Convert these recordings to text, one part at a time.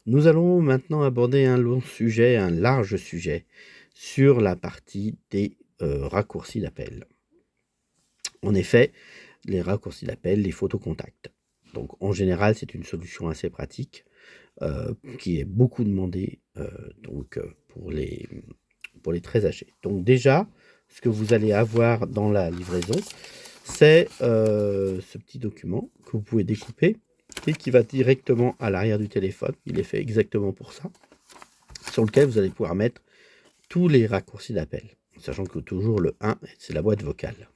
Nous allons maintenant aborder un long sujet, un large sujet, sur la partie des raccourcis d'appel. En effet, les raccourcis d'appel, les photos contacts. Donc en général, c'est une solution assez pratique qui est beaucoup demandée pour les très âgés. Donc déjà, ce que vous allez avoir dans la livraison, c'est ce petit document que vous pouvez découper et qui va directement à l'arrière du téléphone. Il est fait exactement pour ça, sur lequel vous allez pouvoir mettre tous les raccourcis d'appel, sachant que toujours le 1, c'est la boîte vocale.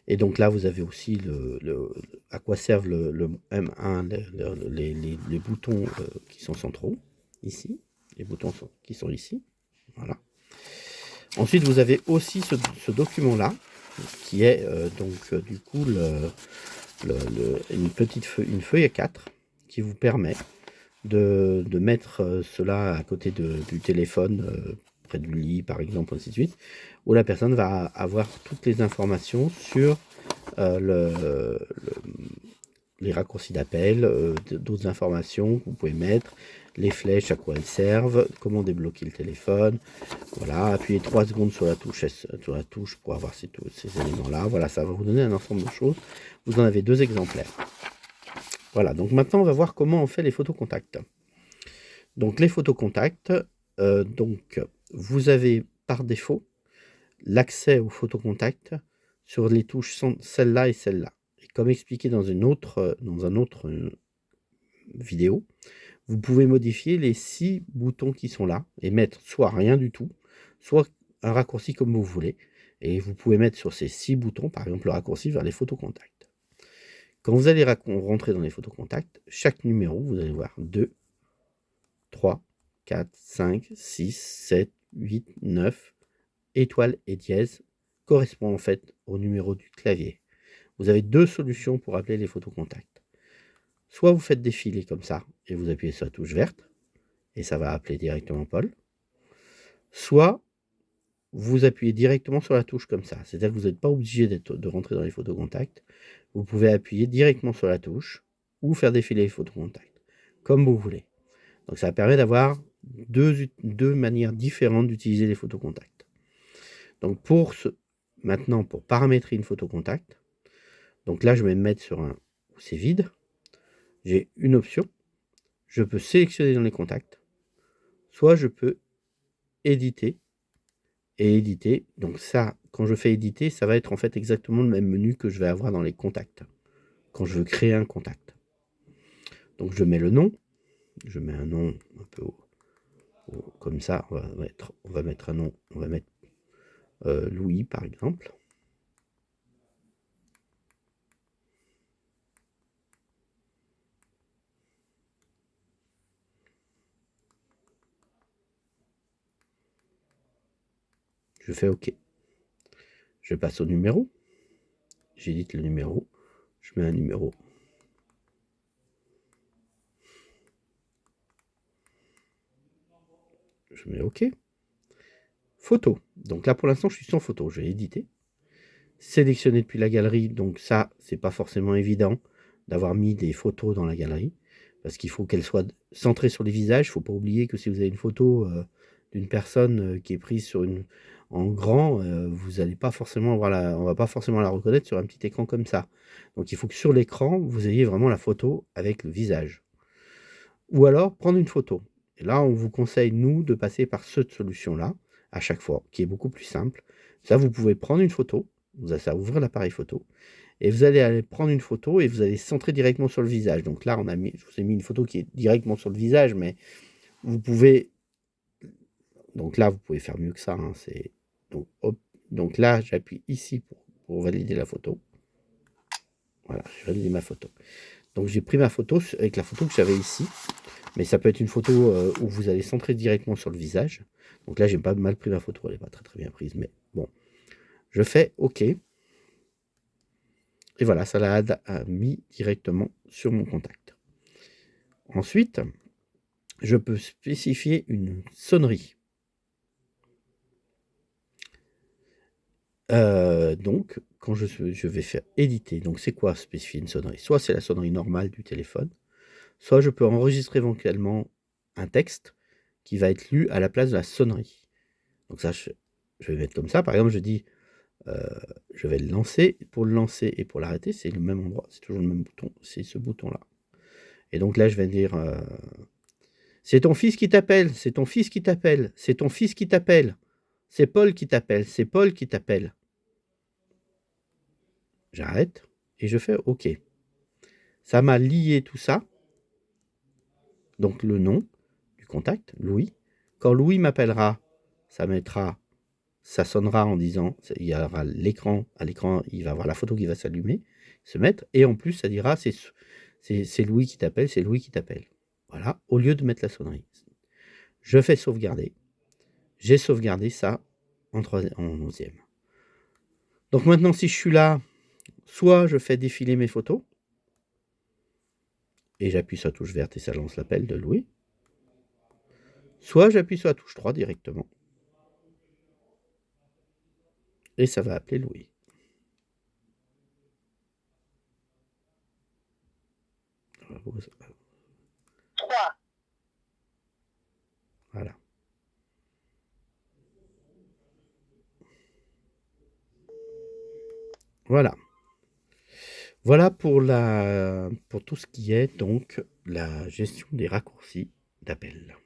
Et donc là, vous avez aussi à quoi servent le M1, les boutons qui sont centraux, ici. Les boutons qui sont ici. Voilà. Ensuite, vous avez aussi ce document-là, qui est du coup une feuille A4 qui vous permet de mettre cela à côté du téléphone, près du lit par exemple, ainsi de suite, où la personne va avoir toutes les informations sur les raccourcis d'appel, d'autres informations que vous pouvez mettre, les flèches, à quoi elles servent, comment débloquer le téléphone. Voilà, appuyez 3 secondes sur la touche pour avoir ces éléments-là. Voilà, ça va vous donner un ensemble de choses. Vous en avez 2 exemplaires. Voilà, donc maintenant on va voir comment on fait les photos contacts. Donc les photos contacts, vous avez par défaut l'accès aux photos contacts sur les touches celle-là et celle-là. Et comme expliqué dans un autre vidéo, vous pouvez modifier les 6 boutons qui sont là et mettre soit rien du tout, soit un raccourci comme vous voulez. Et vous pouvez mettre sur ces 6 boutons, par exemple, le raccourci vers les photos contacts. Quand vous allez rentrer dans les photos contacts, chaque numéro, vous allez voir 2, 3, 4, 5, 6, 7, 8, 9, étoile et dièse, correspond en fait au numéro du clavier. Vous avez 2 solutions pour appeler les photos contacts. Soit vous faites défiler comme ça et vous appuyez sur la touche verte et ça va appeler directement Paul. Soit vous appuyez directement sur la touche comme ça. C'est-à-dire que vous n'êtes pas obligé de rentrer dans les photos contacts. Vous pouvez appuyer directement sur la touche ou faire défiler les photos contacts, comme vous voulez. Donc ça permet d'avoir deux manières différentes d'utiliser les photos contacts. Donc maintenant, pour paramétrer une photo contact, donc là je vais me mettre sur un où c'est vide. J'ai une option. Je peux sélectionner dans les contacts. Soit je peux éditer et éditer. Donc ça, quand je fais éditer, ça va être en fait exactement le même menu que je vais avoir dans les contacts, quand je veux créer un contact. Donc je mets le nom. Je mets un nom un peu comme ça. On va mettre un nom. On va mettre Louis par exemple. Je fais OK. Je passe au numéro. J'édite le numéro. Je mets un numéro. Je mets OK. Photo. Donc là, pour l'instant, je suis sans photo. Je vais éditer. Sélectionner depuis la galerie. Donc ça, c'est pas forcément évident d'avoir mis des photos dans la galerie parce qu'il faut qu'elles soient centrées sur les visages. Il ne faut pas oublier que si vous avez une photo d'une personne qui est prise en grand, vous allez pas forcément on va pas forcément la reconnaître sur un petit écran comme ça. Donc il faut que sur l'écran, vous ayez vraiment la photo avec le visage. Ou alors prendre une photo. Et là, on vous conseille, nous, de passer par cette solution-là, à chaque fois, qui est beaucoup plus simple. Ça, vous pouvez prendre une photo, ça va ouvrir l'appareil photo, et vous allez aller prendre une photo et vous allez centrer directement sur le visage. Donc là, je vous ai mis une photo qui est directement sur le visage, mais vous pouvez... Donc là, vous pouvez faire mieux que ça. Hein, donc là, j'appuie ici pour valider la photo. Voilà, j'ai validé ma photo. Donc j'ai pris ma photo avec la photo que j'avais ici. Mais ça peut être une photo où vous allez centrer directement sur le visage. Donc là, j'ai pas mal pris ma photo. Elle n'est pas très très bien prise. Mais bon. Je fais OK. Et voilà, ça l'a mis directement sur mon contact. Ensuite, je peux spécifier une sonnerie. Donc, quand je vais faire éditer, donc c'est quoi spécifier une sonnerie? Soit c'est la sonnerie normale du téléphone, soit je peux enregistrer éventuellement un texte qui va être lu à la place de la sonnerie. Donc ça, je vais mettre comme ça. Par exemple, je dis, je vais le lancer. Pour le lancer et pour l'arrêter, c'est le même endroit. C'est toujours le même bouton. C'est ce bouton-là. Et donc là, je vais dire, c'est ton fils qui t'appelle. C'est ton fils qui t'appelle. C'est ton fils qui t'appelle. C'est Paul qui t'appelle. C'est Paul qui t'appelle. J'arrête et je fais OK. Ça m'a lié tout ça. Donc le nom du contact, Louis. Quand Louis m'appellera, ça sonnera en disant, il y aura l'écran, à l'écran, il va avoir la photo qui va s'allumer, se mettre, et en plus, ça dira, c'est Louis qui t'appelle, c'est Louis qui t'appelle. Voilà, au lieu de mettre la sonnerie. Je fais sauvegarder. J'ai sauvegardé ça en 11e. Donc maintenant, si je suis là, soit je fais défiler mes photos, et j'appuie sur la touche verte et ça lance l'appel de Louis, soit j'appuie sur la touche 3 directement, et ça va appeler Louis. Voilà. Voilà. Voilà pour tout ce qui est donc la gestion des raccourcis d'appel.